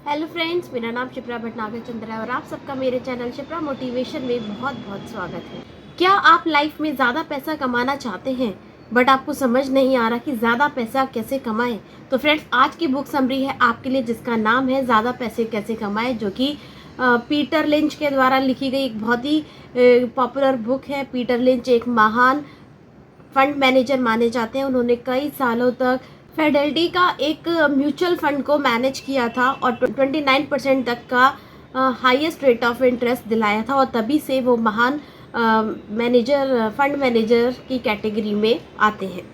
Hello friends, मेरा नाम शिप्रा भटनागर चंद्र है और आप सबका मेरे चैनल शिप्रा मोटिवेशन में बहुत बहुत स्वागत है। क्या आप लाइफ में ज़्यादा पैसा कमाना चाहते हैं बट आपको समझ नहीं आ रहा कि ज़्यादा पैसा कैसे कमाएं? तो फ्रेंड्स, आज की बुक समरी है आपके लिए जिसका नाम है ज़्यादा पैसे कैसे कमाएं, जो कि पीटर लिंच के द्वारा लिखी गई एक बहुत ही पॉपुलर बुक है। पीटर लिंच एक महान फंड मैनेजर माने जाते हैं। उन्होंने कई सालों तक फेडेलिटी का एक म्यूचुअल फंड को मैनेज किया था और 29% तक का हाईएस्ट रेट ऑफ इंटरेस्ट दिलाया था, और तभी से वो महान फंड मैनेजर की कैटेगरी में आते हैं।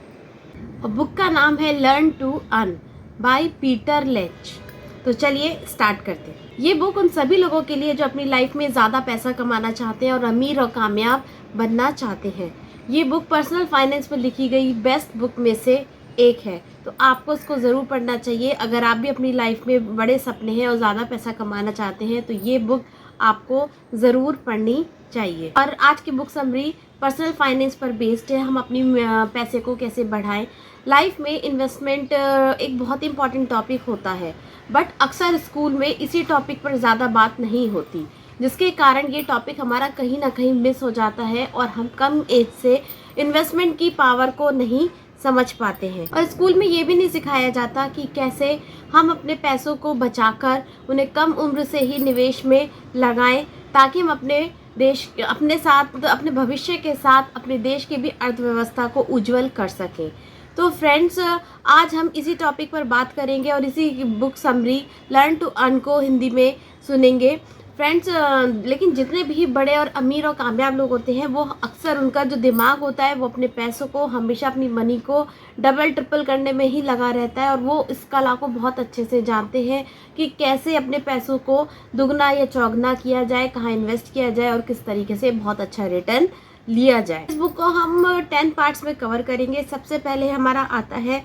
और बुक का नाम है learn to earn by Peter Lynch. तो चलिए स्टार्ट करते हैं। ये बुक उन सभी लोगों के लिए जो अपनी लाइफ में ज़्यादा पैसा कमाना चाहते हैं और अमीर और कामयाब बनना चाहते हैं। ये बुक पर्सनल फाइनेंस पर लिखी गई बेस्ट बुक में से एक है, तो आपको इसको ज़रूर पढ़ना चाहिए। अगर आप भी अपनी लाइफ में बड़े सपने हैं और ज़्यादा पैसा कमाना चाहते हैं तो ये बुक आपको ज़रूर पढ़नी चाहिए। और आज की बुक समरी पर्सनल फाइनेंस पर बेस्ड है। हम अपनी पैसे को कैसे बढ़ाएं। लाइफ में इन्वेस्टमेंट एक बहुत इंपॉर्टेंट टॉपिक होता है, बट अक्सर स्कूल में इसी टॉपिक पर ज़्यादा बात नहीं होती, जिसके कारण ये टॉपिक हमारा कहीं ना कहीं मिस हो जाता है और हम कम एज से इन्वेस्टमेंट की पावर को नहीं समझ पाते हैं। और स्कूल में ये भी नहीं सिखाया जाता कि कैसे हम अपने पैसों को बचाकर उन्हें कम उम्र से ही निवेश में लगाएं, ताकि हम अपने भविष्य के साथ अपने देश की भी अर्थव्यवस्था को उज्जवल कर सकें। तो फ्रेंड्स, आज हम इसी टॉपिक पर बात करेंगे और इसी book summary learn to earn को हिंदी में सुनेंगे। फ्रेंड्स, लेकिन जितने भी बड़े और अमीर और कामयाब लोग होते हैं, वो अक्सर उनका जो दिमाग होता है वो अपने पैसों को हमेशा, अपनी मनी को डबल ट्रिपल करने में ही लगा रहता है, और वो इस कला को बहुत अच्छे से जानते हैं कि कैसे अपने पैसों को दुगना या चौगुना किया जाए, कहाँ इन्वेस्ट किया जाए और किस तरीके से बहुत अच्छा रिटर्न लिया जाए। इस बुक को हम 10 पार्ट्स में कवर करेंगे। सबसे पहले हमारा आता है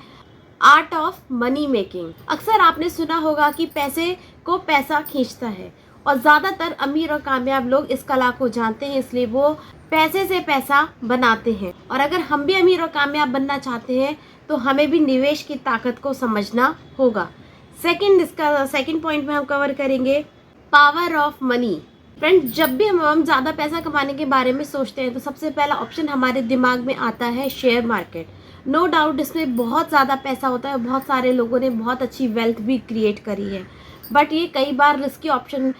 आर्ट ऑफ मनी मेकिंग। अक्सर आपने सुना होगा कि पैसे को पैसा खींचता है, और ज़्यादातर अमीर और कामयाब लोग इस कला को जानते हैं, इसलिए वो पैसे से पैसा बनाते हैं। और अगर हम भी अमीर और कामयाब बनना चाहते हैं तो हमें भी निवेश की ताकत को समझना होगा। इसका सेकंड पॉइंट में हम कवर करेंगे पावर ऑफ मनी। फ्रेंड्स, जब भी हम ज़्यादा पैसा कमाने के बारे में सोचते हैं तो सबसे पहला ऑप्शन हमारे दिमाग में आता है शेयर मार्केट। नो डाउट इसमें बहुत ज़्यादा पैसा होता है, बहुत सारे लोगों ने बहुत अच्छी वेल्थ भी क्रिएट करी है, बट ये कई बार रिस्की ऑप्शन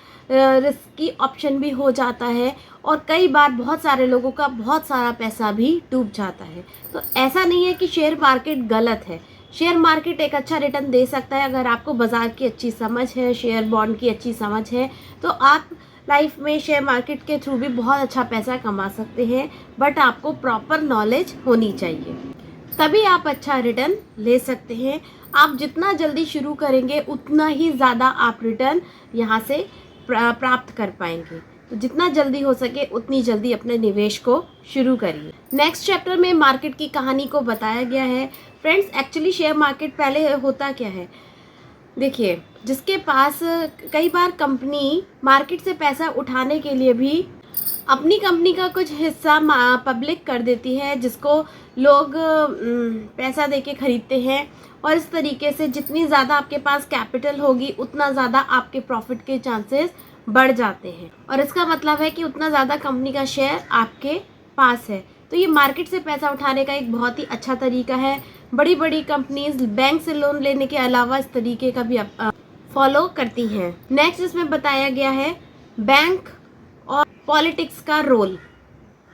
भी हो जाता है, और कई बार बहुत सारे लोगों का बहुत सारा पैसा भी डूब जाता है। तो ऐसा नहीं है कि शेयर मार्केट गलत है। शेयर मार्केट एक अच्छा रिटर्न दे सकता है अगर आपको बाज़ार की अच्छी समझ है, शेयर बॉन्ड की अच्छी समझ है, तो आप लाइफ में शेयर मार्केट के थ्रू भी बहुत अच्छा पैसा कमा सकते हैं, बट आपको प्रॉपर नॉलेज होनी चाहिए, तभी आप अच्छा रिटर्न ले सकते हैं। आप जितना जल्दी शुरू करेंगे उतना ही ज़्यादा आप रिटर्न यहाँ से प्राप्त कर पाएंगे। तो जितना जल्दी हो सके उतनी जल्दी अपने निवेश को शुरू करिए। नेक्स्ट चैप्टर में मार्केट की कहानी को बताया गया है। फ्रेंड्स, एक्चुअली शेयर मार्केट पहले होता क्या है, देखिए, जिसके पास कई बार कंपनी मार्केट से पैसा उठाने के लिए भी अपनी कंपनी का कुछ हिस्सा पब्लिक कर देती है, जिसको लोग पैसा देके खरीदते हैं, और इस तरीके से जितनी ज़्यादा आपके पास कैपिटल होगी उतना ज़्यादा आपके प्रॉफिट के चांसेस बढ़ जाते हैं, और इसका मतलब है कि उतना ज़्यादा कंपनी का शेयर आपके पास है। तो ये मार्केट से पैसा उठाने का एक बहुत ही अच्छा तरीका है। बड़ी बड़ी कंपनीज बैंक से लोन लेने के अलावा इस तरीके का भी फॉलो करती हैं। नेक्स्ट इसमें बताया गया है बैंक और पॉलिटिक्स का रोल।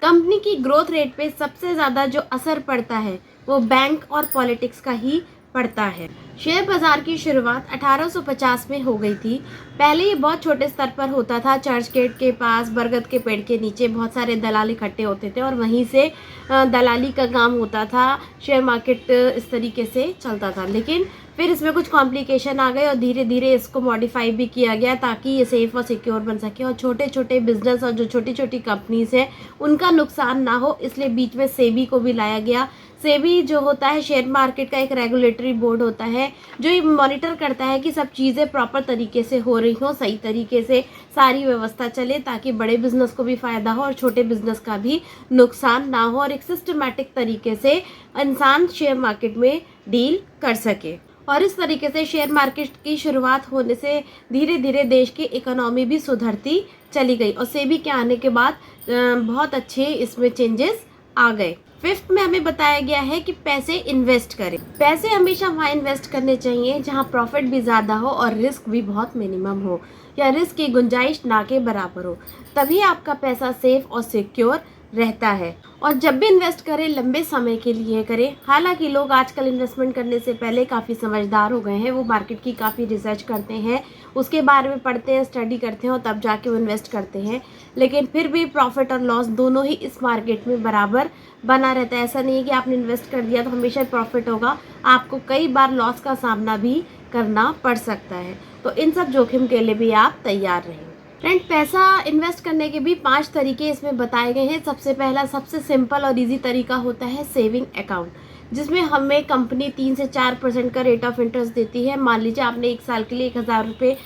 कंपनी की ग्रोथ रेट पे सबसे ज़्यादा जो असर पड़ता है वो बैंक और पॉलिटिक्स का ही पड़ता है। शेयर बाजार की शुरुआत 1850 में हो गई थी। पहले ये बहुत छोटे स्तर पर होता था। चर्च गेट के पास बरगद के पेड़ के नीचे बहुत सारे दलाल इकट्ठे होते थे और वहीं से दलाली का काम होता था। शेयर मार्केट इस तरीके से चलता था, लेकिन फिर इसमें कुछ कॉम्प्लिकेशन आ गए और धीरे धीरे इसको मॉडिफाई भी किया गया ताकि ये सेफ और सिक्योर बन सके और छोटे छोटे बिजनेस और जो छोटी छोटी कंपनीज हैं उनका नुकसान ना हो, इसलिए बीच में सेबी को भी लाया गया। सेबी जो होता है शेयर मार्केट का एक रेगुलेटरी बोर्ड होता है जो ये मॉनिटर करता है कि सब चीज़ें प्रॉपर तरीके से हो रही हों, सही तरीके से सारी व्यवस्था चले, ताकि बड़े बिजनेस को भी फ़ायदा हो और छोटे बिजनेस का भी नुकसान ना हो, और एक सिस्टमैटिक तरीके से इंसान शेयर मार्केट में डील कर सके। और इस तरीके से शेयर मार्केट की शुरुआत होने से धीरे धीरे देश की इकोनॉमी भी सुधरती चली गई और सेबी के आने के बाद बहुत अच्छे इसमें चेंजेस आ गए। फिफ्थ में हमें बताया गया है कि पैसे इन्वेस्ट करें। पैसे हमेशा वहाँ इन्वेस्ट करने चाहिए जहाँ प्रॉफिट भी ज़्यादा हो और रिस्क भी बहुत मिनिमम हो, या रिस्क की गुंजाइश ना के बराबर हो, तभी आपका पैसा सेफ और सिक्योर रहता है। और जब भी इन्वेस्ट करें लंबे समय के लिए करें। हालांकि लोग आजकल इन्वेस्टमेंट करने से पहले काफ़ी समझदार हो गए हैं, वो मार्केट की काफ़ी रिसर्च करते हैं, उसके बारे में पढ़ते हैं, स्टडी करते हैं और तब जाके वो इन्वेस्ट करते हैं। लेकिन फिर भी प्रॉफिट और लॉस दोनों ही इस मार्केट में बराबर बना रहता है। ऐसा नहीं है कि आपने इन्वेस्ट कर दिया तो हमेशा प्रॉफिट होगा, आपको कई बार लॉस का सामना भी करना पड़ सकता है। तो इन सब जोखिम के लिए भी आप तैयार रहें। फ्रेंड, पैसा इन्वेस्ट करने के भी 5 तरीके इसमें बताए गए हैं। सबसे पहला, सबसे सिंपल और इजी तरीका होता है सेविंग अकाउंट, जिसमें हमें कंपनी 3 से 4% का रेट ऑफ इंटरेस्ट देती है। मान लीजिए आपने 1 साल के लिए 1000 रुपये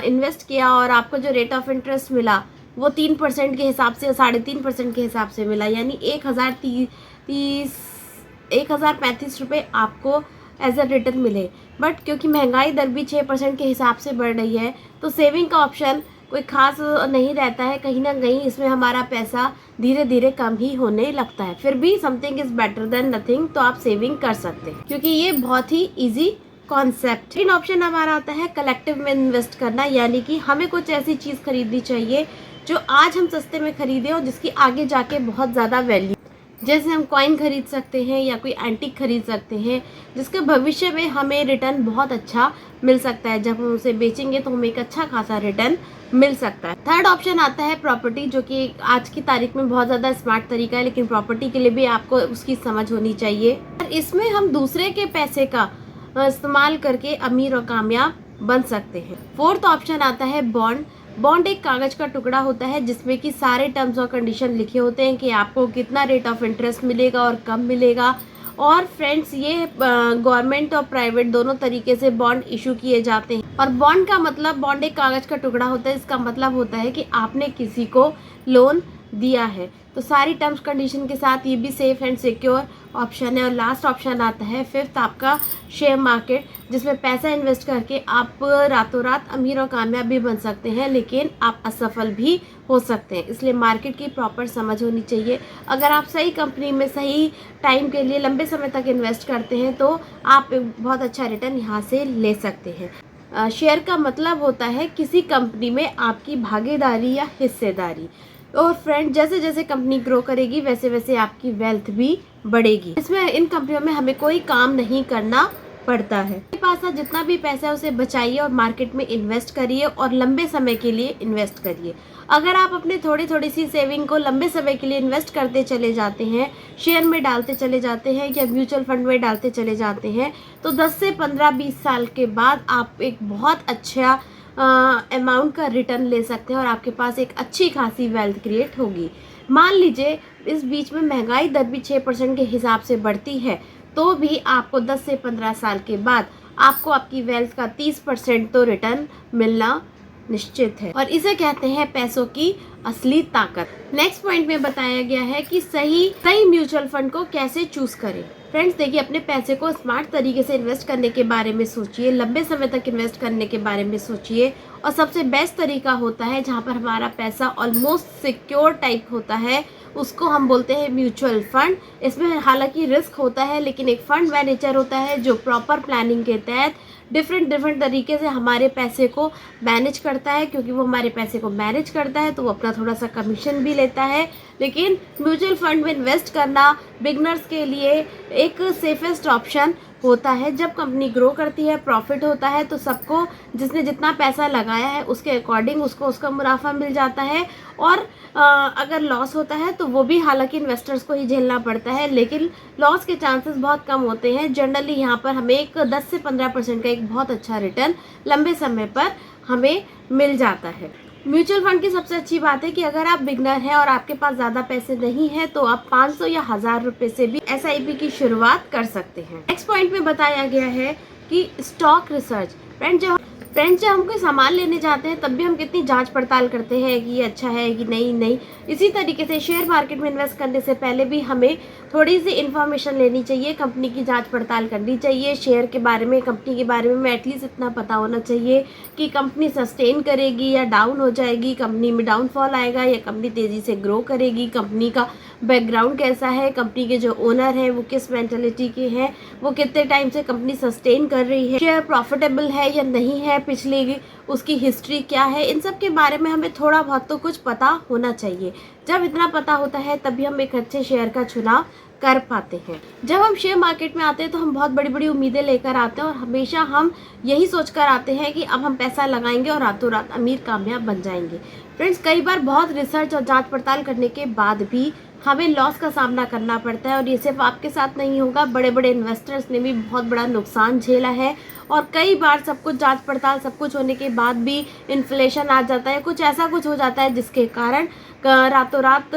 इन्वेस्ट किया और आपको जो रेट ऑफ इंटरेस्ट मिला वो 3% के हिसाब से, 3.5% के हिसाब से मिला, यानी 1035 रुपये आपको एज अ रिटर्न मिले। बट क्योंकि महंगाई दर भी 6% के हिसाब से बढ़ रही है, तो सेविंग का ऑप्शन कोई खास नहीं रहता है। कहीं ना कहीं इसमें हमारा पैसा धीरे धीरे कम ही होने लगता है। फिर भी something is better than nothing, तो आप सेविंग कर सकते हैं क्योंकि ये बहुत ही इजी कॉन्सेप्ट। सेकंड ऑप्शन हमारा आता है कलेक्टिव में इन्वेस्ट करना, यानी कि हमें कुछ ऐसी चीज़ खरीदनी चाहिए जो आज हम सस्ते में खरीदें और जिसकी आगे जाके बहुत ज़्यादा वैल्यू, जैसे हम कॉइन खरीद सकते हैं या कोई एंटीक खरीद सकते हैं जिसके भविष्य में हमें रिटर्न बहुत अच्छा मिल सकता है। जब हम उसे बेचेंगे तो हमें एक अच्छा खासा रिटर्न मिल सकता है। थर्ड ऑप्शन आता है प्रॉपर्टी, जो कि आज की तारीख में बहुत ज़्यादा स्मार्ट तरीका है, लेकिन प्रॉपर्टी के लिए भी आपको उसकी समझ होनी चाहिए। और इसमें हम दूसरे के पैसे का इस्तेमाल करके अमीर और कामयाब बन सकते हैं। फोर्थ ऑप्शन आता है बॉन्ड। बॉन्ड एक कागज का टुकड़ा होता है जिसमें कि सारे टर्म्स और कंडीशन लिखे होते हैं कि आपको कितना रेट ऑफ इंटरेस्ट मिलेगा और कब मिलेगा। और फ्रेंड्स, ये गवर्नमेंट और प्राइवेट दोनों तरीके से बॉन्ड इशू किए जाते हैं। और बॉन्ड का मतलब, बॉन्ड एक कागज का टुकड़ा होता है, इसका मतलब होता है कि आपने किसी को लोन दिया है। तो सारी टर्म्स कंडीशन के साथ ये भी सेफ एंड सिक्योर ऑप्शन है। और लास्ट ऑप्शन आता है फिफ्थ, आपका शेयर मार्केट, जिसमें पैसा इन्वेस्ट करके आप रातों रात अमीर और कामयाब भी बन सकते हैं, लेकिन आप असफल भी हो सकते हैं। इसलिए मार्केट की प्रॉपर समझ होनी चाहिए। अगर आप सही कंपनी में सही टाइम के लिए लंबे समय तक इन्वेस्ट करते हैं तो आप बहुत अच्छा रिटर्न यहाँ से ले सकते हैं। शेयर का मतलब होता है किसी कंपनी में आपकी भागीदारी या हिस्सेदारी। और फ्रेंड, जैसे जैसे कंपनी ग्रो करेगी वैसे वैसे आपकी वेल्थ भी बढ़ेगी। इसमें इन कंपनियों में हमें कोई काम नहीं करना पड़ता है। आपके पास जितना भी पैसा है उसे बचाइए और मार्केट में इन्वेस्ट करिए और लंबे समय के लिए इन्वेस्ट करिए। अगर आप अपने थोड़ी थोड़ी सी सेविंग को लंबे समय के लिए इन्वेस्ट करते चले जाते हैं, शेयर में डालते चले जाते हैं या म्यूचुअल फंड में डालते चले जाते हैं, तो 10 से 15-20 साल के बाद आप एक बहुत अच्छा अमाउंट का रिटर्न ले सकते हैं और आपके पास एक अच्छी खासी वेल्थ क्रिएट होगी। मान लीजिए इस बीच में महंगाई दर भी 6% के हिसाब से बढ़ती है, तो भी आपको 10 से 15 साल के बाद आपको आपकी वेल्थ का 30% तो रिटर्न मिलना निश्चित है। और इसे कहते हैं पैसों की असली ताकत। नेक्स्ट पॉइंट में बताया गया है कि सही म्यूचुअल फंड को कैसे चूज करें। फ्रेंड्स, देखिए, अपने पैसे को स्मार्ट तरीके से इन्वेस्ट करने के बारे में सोचिए, लंबे समय तक इन्वेस्ट करने के बारे में सोचिए। और सबसे बेस्ट तरीका होता है जहाँ पर हमारा पैसा ऑलमोस्ट सिक्योर टाइप होता है, उसको हम बोलते हैं म्यूचुअल फंड। इसमें हालांकि रिस्क होता है, लेकिन एक फंड मैनेजर होता है जो प्रॉपर प्लानिंग के तहत डिफरेंट तरीके से हमारे पैसे को मैनेज करता है। क्योंकि वो हमारे पैसे को मैनेज करता है तो वो अपना थोड़ा सा कमीशन भी लेता है। लेकिन म्यूचुअल फंड में इन्वेस्ट करना बिगनर्स के लिए एक सेफेस्ट ऑप्शन होता है। जब कंपनी ग्रो करती है, प्रॉफिट होता है, तो सबको जिसने जितना पैसा लगाया है उसके अकॉर्डिंग उसको उसका मुनाफा मिल जाता है। और अगर लॉस होता है तो वो भी हालांकि इन्वेस्टर्स को ही झेलना पड़ता है, लेकिन लॉस के चांसेस बहुत कम होते हैं। जनरली यहाँ पर हमें एक 10 से 15% का एक बहुत अच्छा रिटर्न लंबे समय पर हमें मिल जाता है। म्यूचुअल फंड की सबसे अच्छी बात है कि अगर आप बिगनर हैं और आपके पास ज़्यादा पैसे नहीं हैं तो आप 500 या 1000 रुपये से भी SIP की शुरुआत कर सकते हैं। नेक्स्ट पॉइंट में बताया गया है कि स्टॉक रिसर्च। फ्रेंड, जब फ्रेंड्स, जब हम कोई सामान लेने जाते हैं तब भी हम कितनी जांच पड़ताल करते हैं कि ये अच्छा है कि नहीं। इसी तरीके से शेयर मार्केट में इन्वेस्ट करने से पहले भी हमें थोड़ी सी इन्फॉर्मेशन लेनी चाहिए, कंपनी की जांच पड़ताल करनी चाहिए, शेयर के बारे में, कंपनी के बारे में एटलीस्ट इतना पता होना चाहिए कि कंपनी सस्टेन करेगी या डाउन हो जाएगी, कंपनी में डाउनफॉल आएगा या कंपनी तेज़ी से ग्रो करेगी, कंपनी का बैकग्राउंड कैसा है, कंपनी के जो ओनर हैं वो किस मेंटालिटी के हैं, वो कितने टाइम से कंपनी सस्टेन कर रही है, शेयर प्रॉफिटेबल है या नहीं है, पिछले उसकी हिस्ट्री क्या है। इन सब के बारे में हमें थोड़ा बहुत तो कुछ पता होना चाहिए। जब इतना पता होता है तभी हम एक अच्छे शेयर का चुनाव कर पाते हैं। जब हम शेयर मार्केट में आते हैं तो हम बहुत बड़ी बड़ी उम्मीदें लेकर आते हैं और हमेशा हम यही सोच कर आते हैं कि अब हम पैसा लगाएंगे और रातों रात अमीर कामयाब बन जाएंगे। फ्रेंड्स, कई बार बहुत रिसर्च और जांच पड़ताल करने के बाद भी हमें लॉस का सामना करना पड़ता है और ये सिर्फ आपके साथ नहीं होगा, बड़े बड़े इन्वेस्टर्स ने भी बहुत बड़ा नुकसान झेला है। और कई बार सब कुछ जांच पड़ताल सब कुछ होने के बाद भी इन्फ्लेशन आ जाता है, कुछ ऐसा कुछ हो जाता है जिसके कारण रातों रात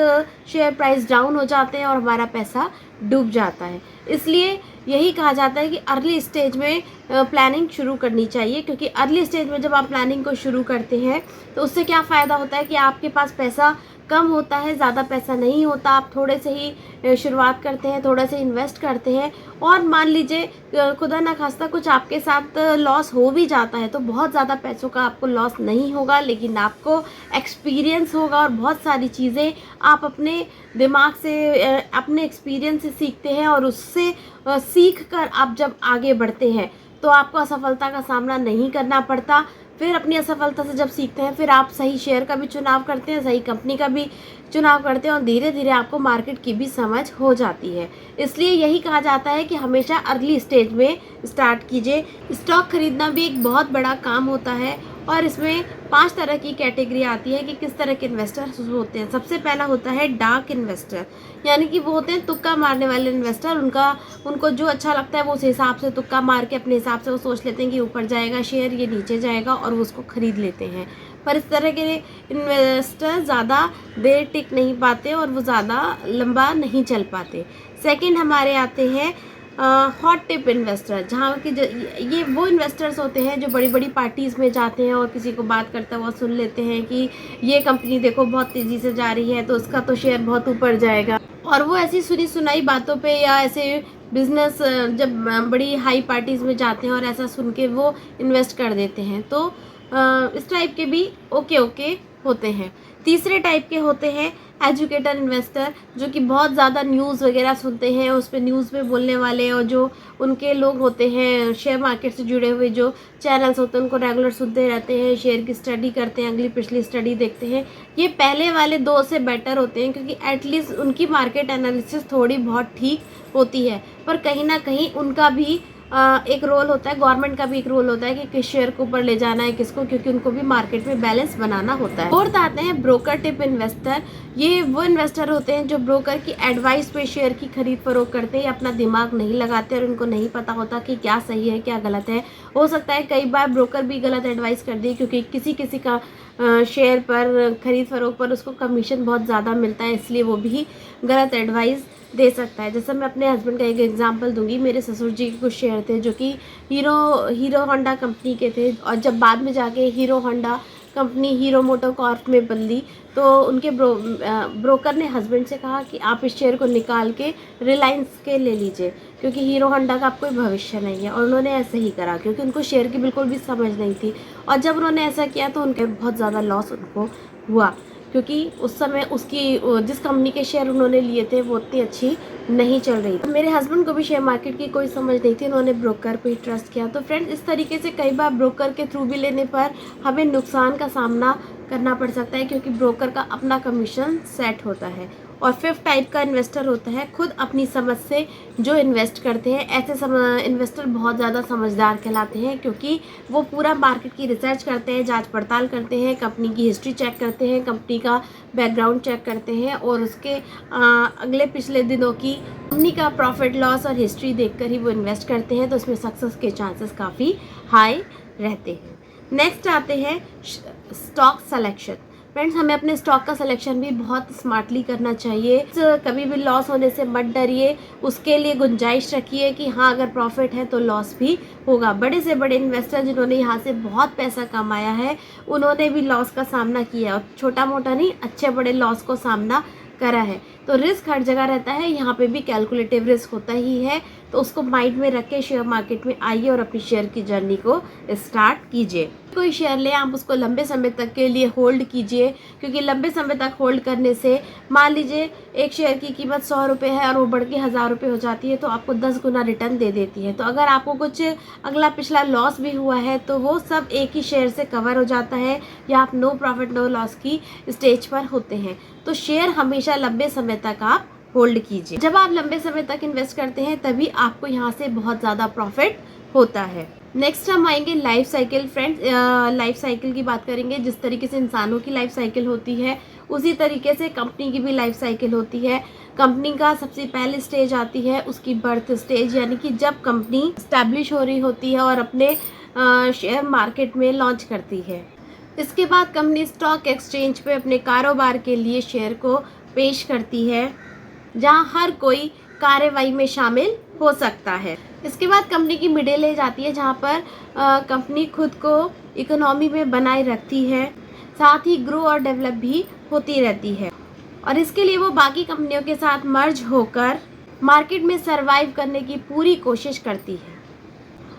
शेयर प्राइस डाउन हो जाते हैं और हमारा पैसा डूब जाता है। इसलिए यही कहा जाता है कि अर्ली स्टेज में प्लानिंग शुरू करनी चाहिए, क्योंकि अर्ली स्टेज में जब आप प्लानिंग को शुरू करते हैं तो उससे क्या फ़ायदा होता है कि आपके पास पैसा कम होता है, ज़्यादा पैसा नहीं होता। आप थोड़े से ही शुरुआत करते हैं, थोड़ा से इन्वेस्ट करते हैं और मान लीजिए खुदा ना खास्ता कुछ आपके साथ लॉस हो भी जाता है तो बहुत ज़्यादा पैसों का आपको लॉस नहीं होगा, लेकिन आपको एक्सपीरियंस होगा और बहुत सारी चीज़ें आप अपने दिमाग से, अपने एक्सपीरियंस से सीखते हैं और उससे सीख कर आप जब आगे बढ़ते हैं तो आपको असफलता का सामना नहीं करना पड़ता। फिर अपनी असफलता से जब सीखते हैं फिर आप सही शेयर का भी चुनाव करते हैं, सही कंपनी का भी चुनाव करते हैं और धीरे धीरे आपको मार्केट की भी समझ हो जाती है। इसलिए यही कहा जाता है कि हमेशा अर्ली स्टेज में स्टार्ट कीजिए। स्टॉक खरीदना भी एक बहुत बड़ा काम होता है और इसमें 5 तरह की कैटेगरी आती है कि किस तरह के इन्वेस्टर होते हैं। सबसे पहला होता है डार्क इन्वेस्टर, यानी कि वो होते हैं तुक्का मारने वाले इन्वेस्टर। उनको जो अच्छा लगता है वो उस हिसाब से तुक्का मार के अपने हिसाब से वो सोच लेते हैं कि ऊपर जाएगा शेयर, ये नीचे जाएगा और वो उसको खरीद लेते हैं। पर इस तरह के इन्वेस्टर ज़्यादा देर टिक नहीं पाते और वो ज़्यादा लंबा नहीं चल पाते। सेकंड हमारे आते हैं हॉट टिप इन्वेस्टर, जहाँ कि ये वो इन्वेस्टर्स होते हैं जो बड़ी बड़ी पार्टीज़ में जाते हैं और किसी को बात करता हुआ सुन लेते हैं कि ये कंपनी देखो बहुत तेज़ी से जा रही है तो उसका तो शेयर बहुत ऊपर जाएगा, और वो ऐसी सुनी सुनाई बातों पे या ऐसे बिजनेस जब बड़ी हाई पार्टीज़ में जाते हैं और ऐसा सुन के वो इन्वेस्ट कर देते हैं। तो इस टाइप के भी ओके होते हैं। तीसरे टाइप के होते हैं एजुकेटर इन्वेस्टर, जो कि बहुत ज़्यादा न्यूज़ वगैरह सुनते हैं, उस पर न्यूज़ में बोलने वाले और जो उनके लोग होते हैं शेयर मार्केट से जुड़े हुए जो चैनल्स होते हैं उनको रेगुलर सुनते रहते हैं, शेयर की स्टडी करते हैं, अगली पिछली स्टडी देखते हैं। ये पहले वाले 2 से बेटर होते हैं क्योंकि एटलीस्ट उनकी मार्केट एनालिसिस थोड़ी बहुत ठीक होती है, पर कहीं ना कहीं उनका भी एक रोल होता है, गवर्नमेंट का भी एक रोल होता है कि किस शेयर को ऊपर ले जाना है किसको, क्योंकि उनको भी मार्केट में बैलेंस बनाना होता है। फोर्थ आते हैं ब्रोकर टिप इन्वेस्टर। ये वो इन्वेस्टर होते हैं जो ब्रोकर की एडवाइस पे शेयर की खरीद फरोख्त करते हैं, अपना दिमाग नहीं लगाते और उनको नहीं पता होता कि क्या सही है क्या गलत है। हो सकता है कई बार ब्रोकर भी गलत एडवाइस कर दे, क्योंकि किसी का शेयर पर खरीद फरोख्त पर उसको कमीशन बहुत ज़्यादा मिलता है, इसलिए वो भी गलत एडवाइस दे सकता है। जैसे मैं अपने हस्बैंड का एक एग्जांपल दूंगी। मेरे ससुर जी के कुछ शेयर थे जो कि हीरो होंडा कंपनी के थे, और जब बाद में जाके hero Honda company hero motor Corp में बदली तो उनके ब्रोकर ने हस्बैंड से कहा कि आप इस शेयर को निकाल के रिलायंस के ले लीजिए, क्योंकि हीरो होंडा का कोई भविष्य नहीं है। और उन्होंने ऐसे ही करा क्योंकि उनको शेयर की बिल्कुल भी समझ नहीं थी, और जब उन्होंने ऐसा किया तो उनके बहुत ज़्यादा लॉस उनको हुआ, क्योंकि उस समय उसकी जिस कंपनी के शेयर उन्होंने लिए थे वो उतनी अच्छी नहीं चल रही थी। मेरे हस्बैंड को भी शेयर मार्केट की कोई समझ नहीं थी, उन्होंने ब्रोकर पे ही ट्रस्ट किया। तो फ्रेंड्स, इस तरीके से कई बार ब्रोकर के थ्रू भी लेने पर हमें नुकसान का सामना करना पड़ सकता है, क्योंकि ब्रोकर का अपना कमीशन सेट होता है। और फिफ्थ टाइप का इन्वेस्टर होता है खुद अपनी समझ से जो इन्वेस्ट करते हैं। ऐसे इन्वेस्टर बहुत ज़्यादा समझदार कहलाते हैं, क्योंकि वो पूरा मार्केट की रिसर्च करते हैं, जांच पड़ताल करते हैं, कंपनी की हिस्ट्री चेक करते हैं, कंपनी का बैकग्राउंड चेक करते हैं और उसके अगले पिछले दिनों की कंपनी का प्रॉफिट लॉस और हिस्ट्री देखकर ही वो इन्वेस्ट करते हैं। तो इसमें सक्सेस के चांसेस काफ़ी हाई रहते हैं। नेक्स्ट आते हैं स्टॉक सिलेक्शन। फ्रेंड्स, हमें अपने स्टॉक का सिलेक्शन भी बहुत स्मार्टली करना चाहिए। कभी भी लॉस होने से मत डरिए, उसके लिए गुंजाइश रखिए कि हाँ, अगर प्रॉफिट है तो लॉस भी होगा। बड़े से बड़े इन्वेस्टर जिन्होंने यहाँ से बहुत पैसा कमाया है, उन्होंने भी लॉस का सामना किया, और छोटा मोटा नहीं, अच्छे बड़े लॉस को सामना करा है। तो रिस्क हर जगह रहता है, यहाँ पे भी कैलकुलेटिव रिस्क होता ही है। तो उसको माइंड में रख के शेयर मार्केट में आइए और अपनी शेयर की जर्नी को स्टार्ट कीजिए। कोई शेयर लें, आप उसको लंबे समय तक के लिए होल्ड कीजिए, क्योंकि लंबे समय तक होल्ड करने से, मान लीजिए एक शेयर की कीमत 100 रुपये है और वो बढ़ के 1000 रुपये हो जाती है, तो आपको 10 गुना रिटर्न दे देती है। तो अगर आपको कुछ अगला पिछला लॉस भी हुआ है तो वो सब एक ही शेयर से कवर हो जाता है, या आप नो प्रॉफिट नो लॉस की स्टेज पर होते हैं। तो शेयर हमेशा लंबे समय तक आप होल्ड कीजिए। जब आप लंबे समय तक इन्वेस्ट करते हैं तभी आपको यहाँ से बहुत ज़्यादा प्रॉफिट होता है। नेक्स्ट हम आएंगे life cycle. Friends, life cycle की बात करेंगे। जिस तरीके से इंसानों की लाइफ साइकिल होती है, उसी तरीके से कंपनी की भी लाइफ साइकिल होती है। कंपनी का सबसे पहले स्टेज आती है उसकी बर्थ स्टेज, यानी कि जब कंपनी स्टैब्लिश हो रही होती है और अपने शेयर मार्केट में लॉन्च करती है। इसके बाद कंपनी स्टॉक एक्सचेंज पे अपने कारोबार के लिए शेयर को पेश करती है, जहां हर कोई कार्रवाई में शामिल हो सकता है। इसके बाद कंपनी की मिडिल एज आती है, जहां पर कंपनी खुद को इकोनॉमी में बनाए रखती है, साथ ही ग्रो और डेवलप भी होती रहती है, और इसके लिए वो बाकी कंपनियों के साथ मर्ज होकर मार्केट में सरवाइव करने की पूरी कोशिश करती है।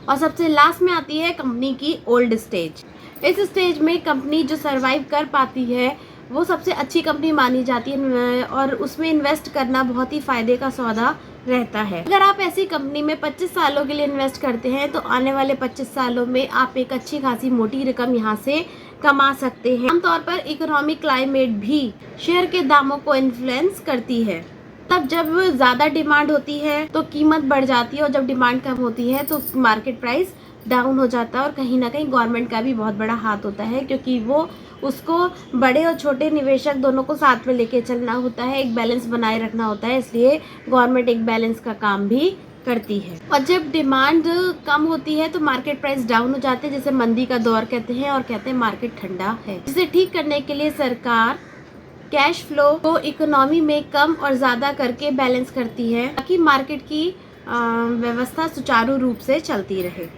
और सबसे लास्ट में आती है कंपनी की ओल्ड स्टेज। इस स्टेज में कंपनी जो सरवाइव कर पाती है वो सबसे अच्छी कंपनी मानी जाती है, और उसमें इन्वेस्ट करना बहुत ही फ़ायदे का सौदा रहता है। अगर आप ऐसी कंपनी में 25 सालों के लिए इन्वेस्ट करते हैं तो आने वाले 25 सालों में आप एक अच्छी खासी मोटी रकम यहाँ से कमा सकते हैं। आमतौर पर इकोनॉमिक क्लाइमेट भी शेयर के दामों को इन्फ्लुएंस करती है। तब जब ज़्यादा डिमांड होती है तो कीमत बढ़ जाती है, और जब डिमांड कम होती है तो मार्केट प्राइस डाउन हो जाता है। और कहीं ना कहीं गवर्नमेंट का भी बहुत बड़ा हाथ होता है, क्योंकि वो उसको बड़े और छोटे निवेशक दोनों को साथ में लेके चलना होता है, एक बैलेंस बनाए रखना होता है। इसलिए गवर्नमेंट एक बैलेंस का काम भी करती है। और जब डिमांड कम होती है तो मार्केट प्राइस डाउन हो जाते हैं, जिसे मंदी का दौर कहते हैं, और कहते हैं मार्केट ठंडा है। जिसे ठीक करने के लिए सरकार कैश फ्लो को इकोनॉमी में कम और ज़्यादा करके बैलेंस करती है, ताकि मार्केट की व्यवस्था सुचारू रूप से चलती रहे।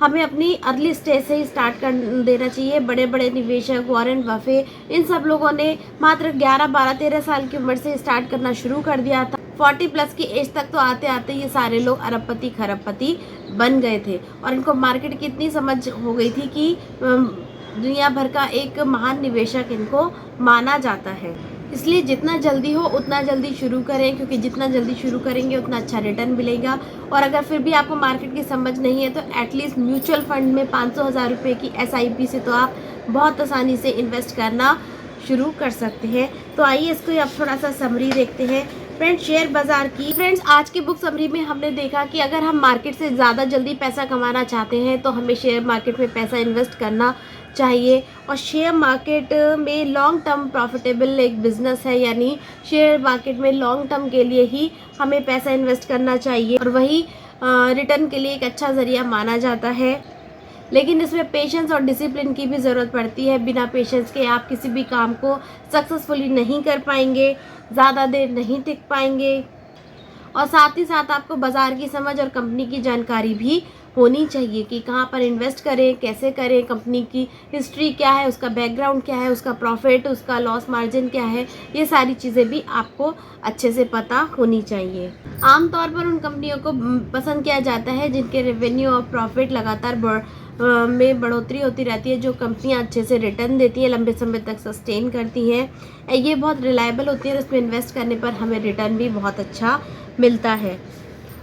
हमें अपनी अर्ली स्टेज से ही स्टार्ट कर देना चाहिए। बड़े बड़े निवेशक, वॉरेन बफे, इन सब लोगों ने मात्र 11, 12, 13 साल की उम्र से स्टार्ट करना शुरू कर दिया था। 40 प्लस की एज तक तो आते आते ये सारे लोग अरबपति खरबपति बन गए थे, और इनको मार्केट की इतनी समझ हो गई थी कि दुनिया भर का एक महान निवेशक इनको माना जाता है। इसलिए जितना जल्दी हो उतना जल्दी शुरू करें, क्योंकि जितना जल्दी शुरू करेंगे उतना अच्छा रिटर्न मिलेगा। और अगर फिर भी आपको मार्केट की समझ नहीं है तो एटलीस्ट म्यूचुअल फंड में 500,000 रुपये की SIP से तो आप बहुत आसानी से इन्वेस्ट करना शुरू कर सकते हैं। तो आइए इसको अब थोड़ा सा समरी देखते हैं। फ्रेंड्स, शेयर बाजार की आज की बुक समरी में हमने देखा कि अगर हम मार्केट से ज़्यादा जल्दी पैसा कमाना चाहते हैं तो हमें शेयर मार्केट में पैसा इन्वेस्ट करना चाहिए। और शेयर मार्केट में लॉन्ग टर्म प्रॉफिटेबल एक बिजनेस है, यानी शेयर मार्केट में लॉन्ग टर्म के लिए ही हमें पैसा इन्वेस्ट करना चाहिए, और वही रिटर्न के लिए एक अच्छा ज़रिया माना जाता है। लेकिन इसमें पेशेंस और डिसिप्लिन की भी ज़रूरत पड़ती है। बिना पेशेंस के आप किसी भी काम को सक्सेसफुली नहीं कर पाएंगे, ज़्यादा देर नहीं टिक पाएंगे। और साथ ही साथ आपको बाज़ार की समझ और कंपनी की जानकारी भी होनी चाहिए कि कहाँ पर इन्वेस्ट करें, कैसे करें, कंपनी की हिस्ट्री क्या है, उसका बैकग्राउंड क्या है, उसका प्रॉफिट, उसका लॉस मार्जिन क्या है, ये सारी चीज़ें भी आपको अच्छे से पता होनी चाहिए। आमतौर पर उन कंपनियों को पसंद किया जाता है जिनके रेवेन्यू और प्रॉफिट लगातार में बढ़ोतरी होती रहती है, जो कंपनियां अच्छे से रिटर्न देती हैं, लंबे समय तक सस्टेन करती हैं। ये बहुत रिलायबल होती है और इसमें इन्वेस्ट करने पर हमें रिटर्न भी बहुत अच्छा मिलता है,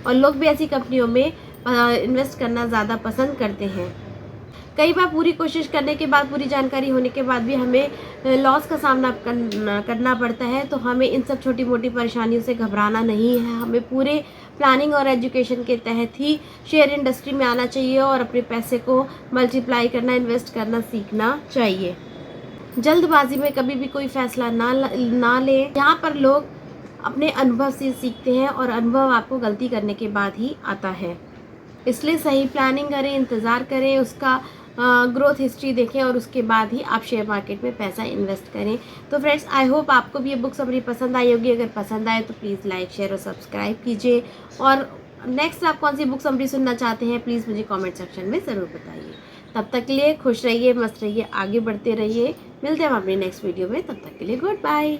और लोग भी ऐसी कंपनियों में इन्वेस्ट करना ज़्यादा पसंद करते हैं। कई बार पूरी कोशिश करने के बाद, पूरी जानकारी होने के बाद भी हमें लॉस का सामना करना पड़ता है। तो हमें इन सब छोटी मोटी परेशानियों से घबराना नहीं है। हमें पूरे प्लानिंग और एजुकेशन के तहत ही शेयर इंडस्ट्री में आना चाहिए और अपने पैसे को मल्टीप्लाई करना, इन्वेस्ट करना सीखना चाहिए। जल्दबाजी में कभी भी कोई फैसला ना लें। यहाँ पर लोग अपने अनुभव से सीखते हैं, और अनुभव आपको गलती करने के बाद ही आता है। इसलिए सही प्लानिंग करें, इंतज़ार करें, उसका ग्रोथ हिस्ट्री देखें और उसके बाद ही आप शेयर मार्केट में पैसा इन्वेस्ट करें। तो फ्रेंड्स, आई होप आपको भी ये बुक समरी पसंद आई होगी। अगर पसंद आए तो प्लीज़ लाइक, शेयर और सब्सक्राइब कीजिए। और नेक्स्ट आप कौन सी बुक समरी सुनना चाहते हैं, प्लीज़ मुझे कमेंट सेक्शन में ज़रूर बताइए। तब तक के लिए खुश रहिए, मस्त रहिए, आगे बढ़ते रहिए। मिलते हैं हम अपनी नेक्स्ट वीडियो में, तब तक के लिए गुड बाय।